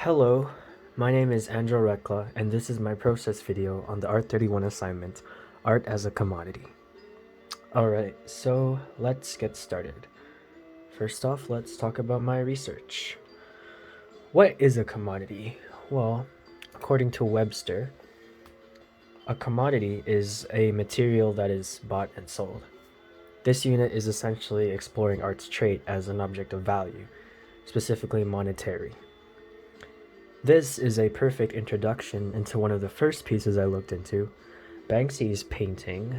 Hello, my name is Andril Recla, and this is my process video on the Art 31 assignment, Art as a Commodity. Alright, so let's get started. First off, let's talk about my research. What is a commodity? Well, according to Webster, a commodity is a material that is bought and sold. This unit is essentially exploring art's trait as an object of value, specifically monetary. This is a perfect introduction into one of the first pieces I looked into, Banksy's painting,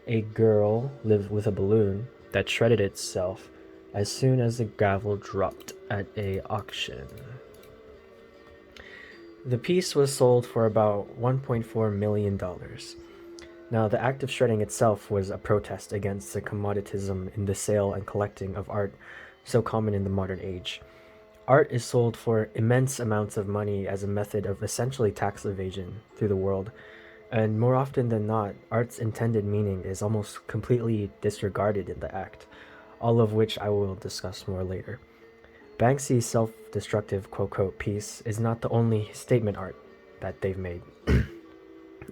a girl lived with a balloon that shredded itself as soon as the gravel dropped at a auction. The piece was sold for about $1.4 million. Now, the act of shredding itself was a protest against the commoditism in the sale and collecting of art so common in the modern age. Art is sold for immense amounts of money as a method of essentially tax evasion through the world, and more often than not, art's intended meaning is almost completely disregarded in the act, all of which I will discuss more later. Banksy's self-destructive quote-quote piece is not the only statement art that they've made,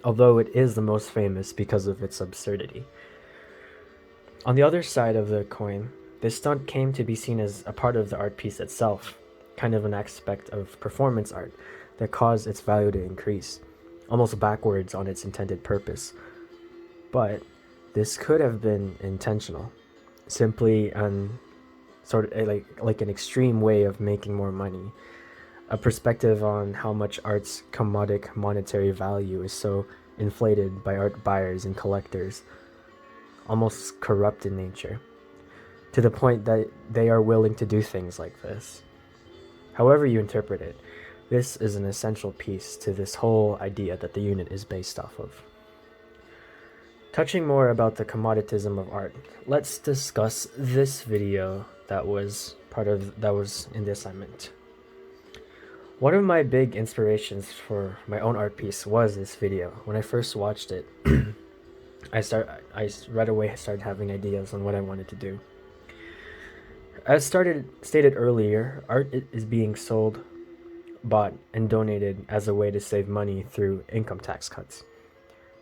although it is the most famous because of its absurdity. On the other side of the coin, this stunt came to be seen as a part of the art piece itself, kind of an aspect of performance art that caused its value to increase, almost backwards on its intended purpose. But this could have been intentional, simply an sort of like an extreme way of making more money, a perspective on how much art's commodic monetary value is so inflated by art buyers and collectors, almost corrupt in nature, to the point that they are willing to do things like this. However you interpret it, this is an essential piece to this whole idea that the unit is based off of. Touching more about the commoditism of art, let's discuss this video that was in the assignment. One of my big inspirations for my own art piece was this video. When I first watched it, I right away started having ideas on what I wanted to do. As stated earlier, art is being sold, bought, and donated as a way to save money through income tax cuts.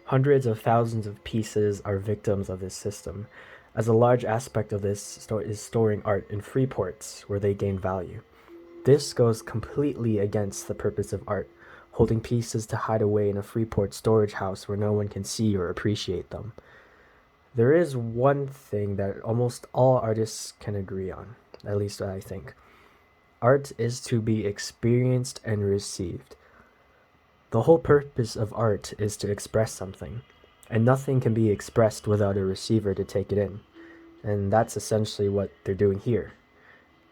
Hundreds of thousands of pieces are victims of this system, as a large aspect of this is storing art in free ports where they gain value. This goes completely against the purpose of art, holding pieces to hide away in a free port storage house where no one can see or appreciate them. There is one thing that almost all artists can agree on, at least I think. Art is to be experienced and received. The whole purpose of art is to express something, and nothing can be expressed without a receiver to take it in. And that's essentially what they're doing here.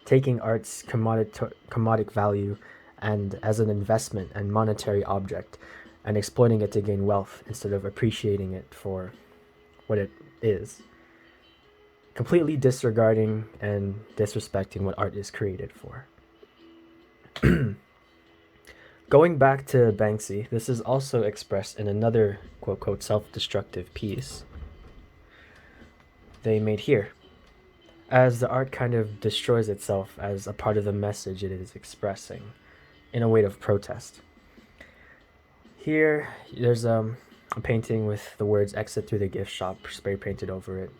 Taking art's commodic value and as an investment and monetary object, and exploiting it to gain wealth instead of appreciating it for what it is, completely disregarding and disrespecting what art is created for. Going back to Banksy, this is also expressed in another quote-quote self-destructive piece they made here, as the art kind of destroys itself as a part of the message it is expressing in a way of protest. Here, there's a painting with the words "exit through the gift shop" spray painted over it.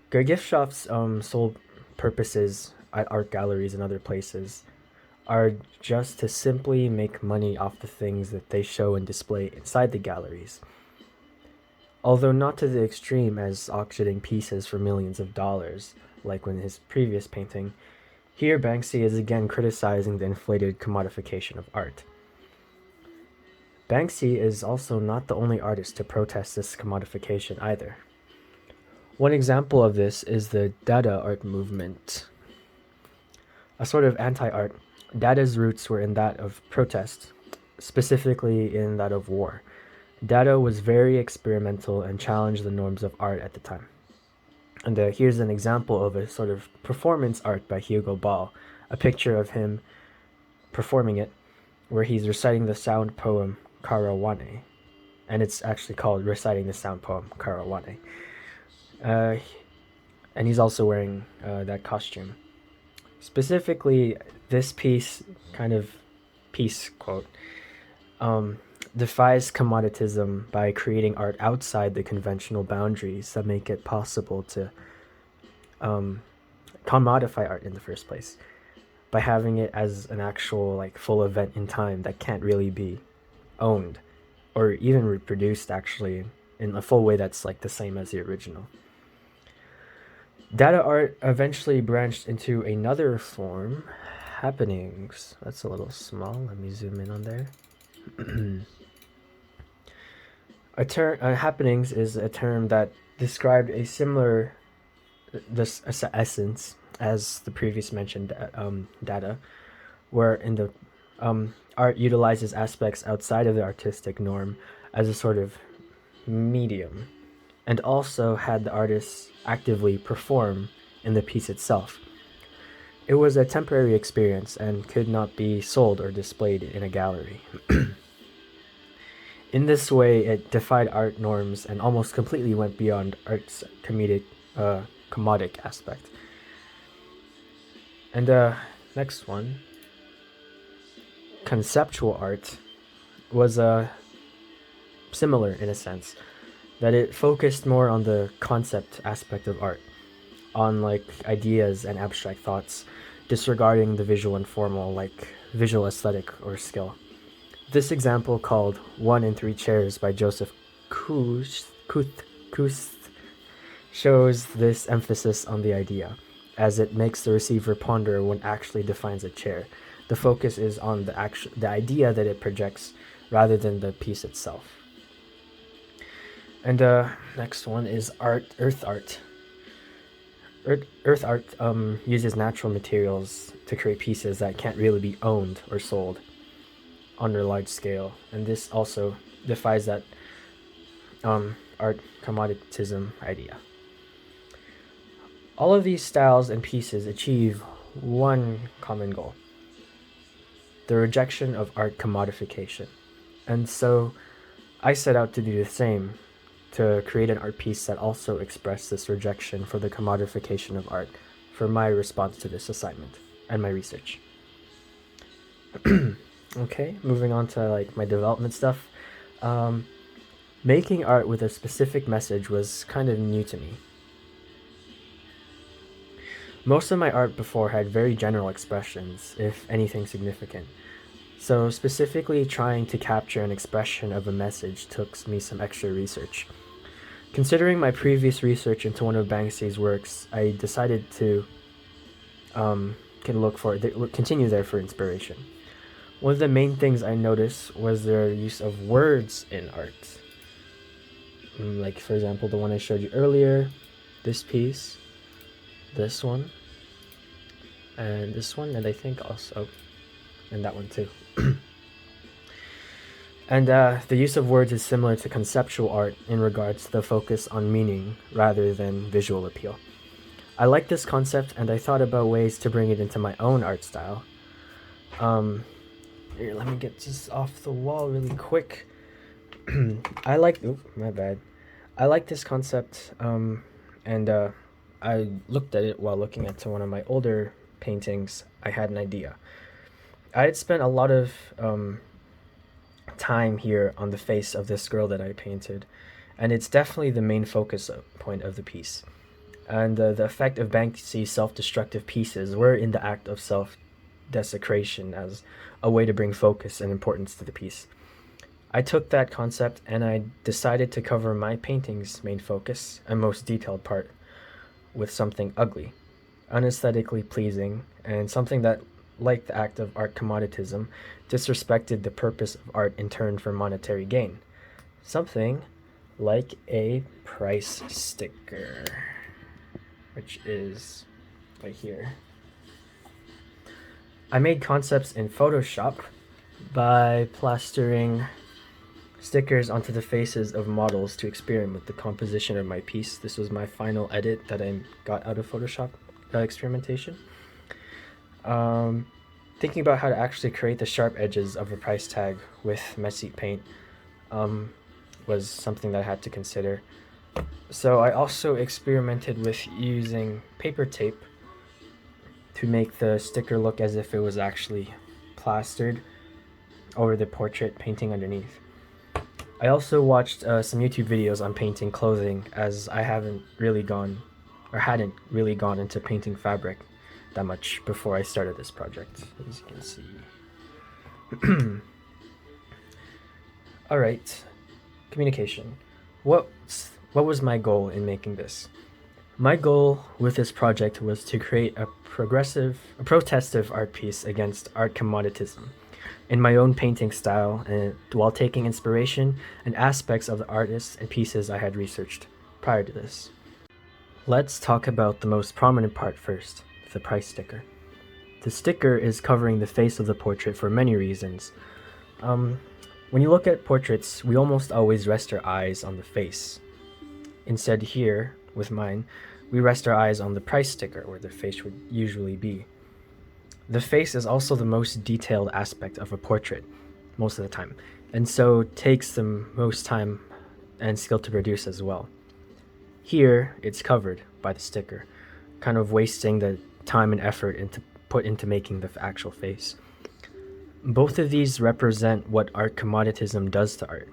Good gift shops' sole purposes at art galleries and other places are just to simply make money off the things that they show and display inside the galleries. Although not to the extreme as auctioning pieces for millions of dollars, like in his previous painting, here Banksy is again criticizing the inflated commodification of art. Banksy is also not the only artist to protest this commodification either. One example of this is the Dada art movement. A sort of anti-art, Dada's roots were in that of protest, specifically in that of war. Dada was very experimental and challenged the norms of art at the time. And here's an example of a sort of performance art by Hugo Ball, a picture of him performing it, where he's reciting the sound poem Karawane. And it's actually called Reciting the Sound Poem Karawane. And he's also wearing that costume. Specifically, this piece quote, defies commoditism by creating art outside the conventional boundaries that make it possible to commodify art in the first place, by having it as an actual like full event in time that can't really be owned or even reproduced actually in a full way that's like the same as the original. Data art eventually branched into another form, happenings. That's a little small. Let me zoom in on there. Happenings is a term that described a similar essence as the previous mentioned data, where in the art utilizes aspects outside of the artistic norm as a sort of medium, and also had the artists actively perform in the piece itself. It was a temporary experience and could not be sold or displayed in a gallery. In this way, it defied art norms and almost completely went beyond art's commodic aspect. And next one, conceptual art, was similar in a sense, that it focused more on the concept aspect of art, on like ideas and abstract thoughts, disregarding the visual and formal, like visual aesthetic or skill. This example, called One in Three Chairs by Joseph Kuth, shows this emphasis on the idea, as it makes the receiver ponder when actually defines a chair. The focus is on the idea that it projects rather than the piece itself. And next one is earth art. Earth art uses natural materials to create pieces that can't really be owned or sold on a large scale, and this also defies that art commoditism idea. All of these styles and pieces achieve one common goal: the rejection of art commodification. And so I set out to do the same, to create an art piece that also expressed this rejection for the commodification of art for my response to this assignment and my research. Okay, moving on to like my development stuff. Making art with a specific message was kind of new to me. Most of my art before had very general expressions, if anything significant. So specifically trying to capture an expression of a message took me some extra research. Considering my previous research into one of Banksy's works, I decided to continue there for inspiration. One of the main things I noticed was their use of words in art. Like, for example, the one I showed you earlier, this piece, this one, and this one, and I think also, and that one too. And the use of words is similar to conceptual art in regards to the focus on meaning rather than visual appeal. I like this concept, and I thought about ways to bring it into my own art style. Here, let me get this off the wall really quick. I like this concept, and I looked at it while looking at one of my older paintings. I had an idea. I had spent a lot of time here on the face of this girl that I painted, and it's definitely the main focus point of the piece. And the effect of Banksy's self-destructive pieces were in the act of self-desecration as a way to bring focus and importance to the piece. I took that concept and I decided to cover my painting's main focus and most detailed part with something ugly, unaesthetically pleasing, and something that, like the act of art commoditism, disrespected the purpose of art in turn for monetary gain. Something like a price sticker, which is right here. I made concepts in Photoshop by plastering stickers onto the faces of models to experiment with the composition of my piece. This was my final edit that I got out of Photoshop experimentation. Thinking about how to actually create the sharp edges of a price tag with messy paint was something that I had to consider. So I also experimented with using paper tape to make the sticker look as if it was actually plastered over the portrait painting underneath. I also watched some YouTube videos on painting clothing, as I hadn't really gone into painting fabric that much before I started this project, as you can see. Alright, communication. What was my goal in making this? My goal with this project was to create a protestive art piece against art commoditism in my own painting style, and while taking inspiration and aspects of the artists and pieces I had researched prior to this. Let's talk about the most prominent part first, the price sticker. The sticker is covering the face of the portrait for many reasons. When you look at portraits, we almost always rest our eyes on the face. Instead here, with mine, we rest our eyes on the price sticker, where the face would usually be. The face is also the most detailed aspect of a portrait, most of the time, and so takes the most time and skill to produce as well. Here, it's covered by the sticker, kind of wasting the time and effort put into making the actual face. Both of these represent what art commoditism does to art.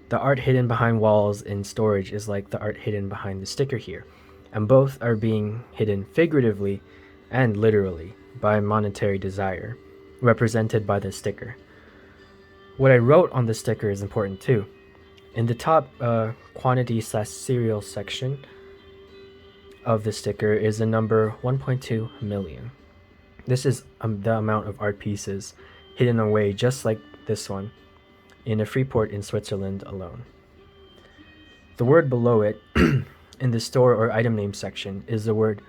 The art hidden behind walls in storage is like the art hidden behind the sticker here, and both are being hidden figuratively and literally by monetary desire, represented by the sticker. What I wrote on the sticker is important too. In the top quantity/serial section of the sticker is the number 1.2 million. This is the amount of art pieces hidden away just like this one in a free port in Switzerland alone. The word below it in the store or item name section is the word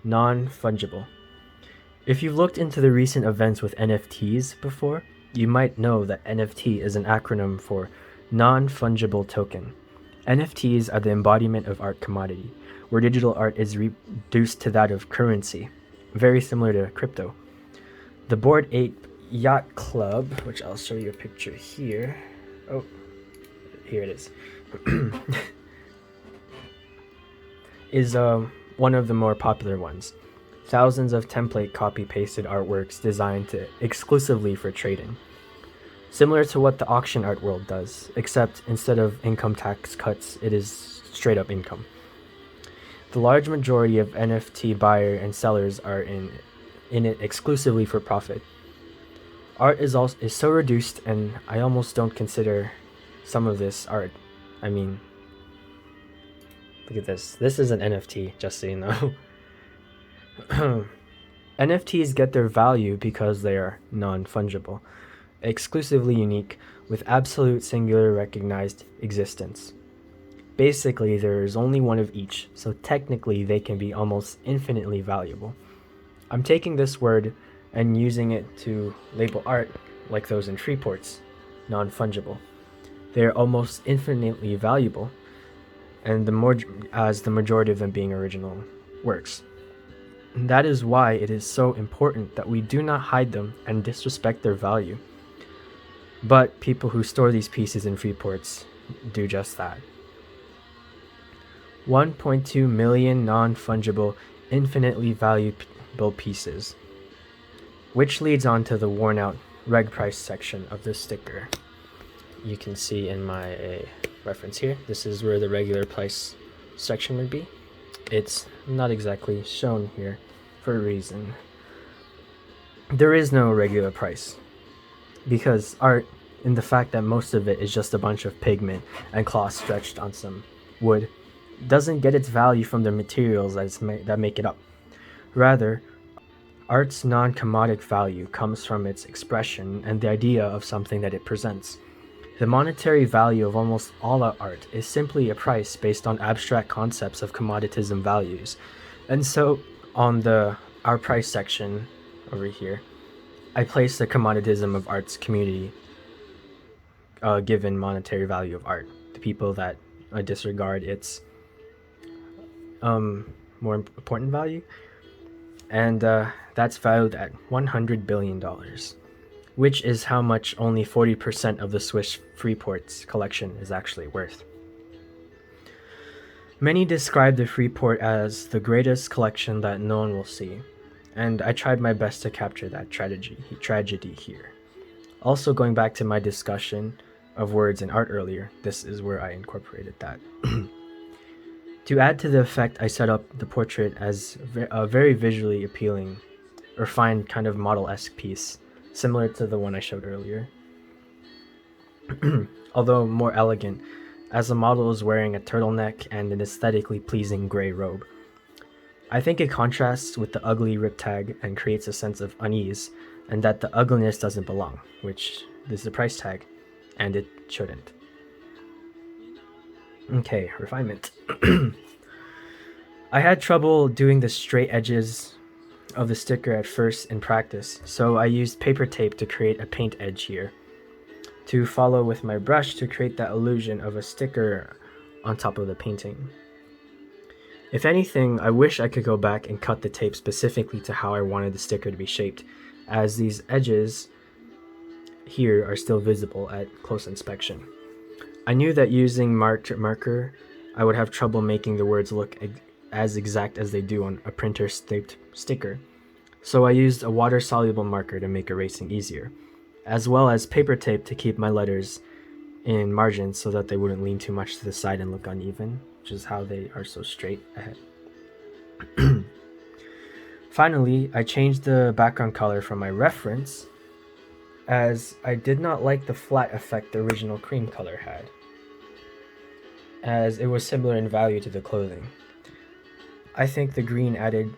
non-fungible. If you've looked into the recent events with NFTs before, you might know that NFT is an acronym for non-fungible token. NFTs are the embodiment of art commodity, where digital art is reduced to that of currency, very similar to crypto. The Bored Ape Yacht Club, which I'll show you a picture here. Oh, here it is. is one of the more popular ones. Thousands of template copy-pasted artworks designed exclusively for trading. Similar to what the auction art world does, except instead of income tax cuts, it is straight up income. The large majority of NFT buyer and sellers are in it exclusively for profit. Art is so reduced, and I almost don't consider some of this art. I mean, look at this. This is an NFT, just so you know. NFTs get their value because they are non-fungible, exclusively unique, with absolute singular recognized existence. Basically, there is only one of each, so technically they can be almost infinitely valuable. I'm taking this word and using it to label art like those in free ports, non-fungible. They are almost infinitely valuable, and the majority of them being original works. That is why it is so important that we do not hide them and disrespect their value. But people who store these pieces in free ports do just that. 1.2 million non-fungible, infinitely valuable pieces. Which leads on to the worn out reg price section of this sticker. You can see in my reference here, this is where the regular price section would be. It's not exactly shown here for a reason. There is no regular price, because art, in the fact that most of it is just a bunch of pigment and cloth stretched on some wood, doesn't get its value from the materials that make it up. Rather, art's non-commodic value comes from its expression and the idea of something that it presents. The monetary value of almost all art is simply a price based on abstract concepts of commoditism values. And so, on our price section over here, I place the commoditism of art's community given monetary value of art, the people that disregard its more important value, and that's valued at $100 billion. Which is how much only 40% of the Swiss Freeport's collection is actually worth. Many describe the Freeport as the greatest collection that no one will see. and I tried my best to capture that tragedy here. Also, going back to my discussion of words and art earlier, this is where I incorporated that. To add to the effect, I set up the portrait as a very visually appealing, refined kind of model-esque piece, similar to the one I showed earlier. Although more elegant, as the model is wearing a turtleneck and an aesthetically pleasing gray robe. I think it contrasts with the ugly riptag and creates a sense of unease, and that the ugliness doesn't belong, which is the price tag, and it shouldn't. Okay, refinement. I had trouble doing the straight edges of the sticker at first in practice, so I used paper tape to create a paint edge here, to follow with my brush to create that illusion of a sticker on top of the painting. If anything, I wish I could go back and cut the tape specifically to how I wanted the sticker to be shaped, as these edges here are still visible at close inspection. I knew that using marker, I would have trouble making the words look as exact as they do on a printer-stamped sticker, so I used a water-soluble marker to make erasing easier, as well as paper tape to keep my letters in margins so that they wouldn't lean too much to the side and look uneven, which is how they are so straight ahead. Finally, I changed the background color from my reference, as I did not like the flat effect the original cream color had, as it was similar in value to the clothing. I think the green added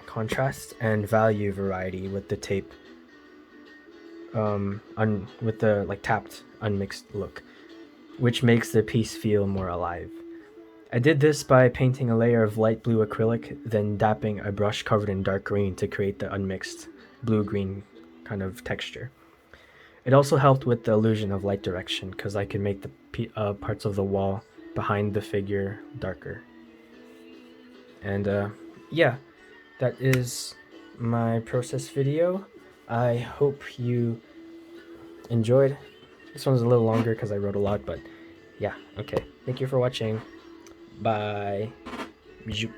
contrast and value variety with the tape, with the tapped, unmixed look, which makes the piece feel more alive. I did this by painting a layer of light blue acrylic, then dapping a brush covered in dark green to create the unmixed blue-green kind of texture. It also helped with the illusion of light direction, because I could make the parts of the wall behind the figure darker. And yeah, that is my process video. I hope you enjoyed. This one's a little longer because I wrote a lot, but yeah, okay. Thank you for watching. Bye. Bisous.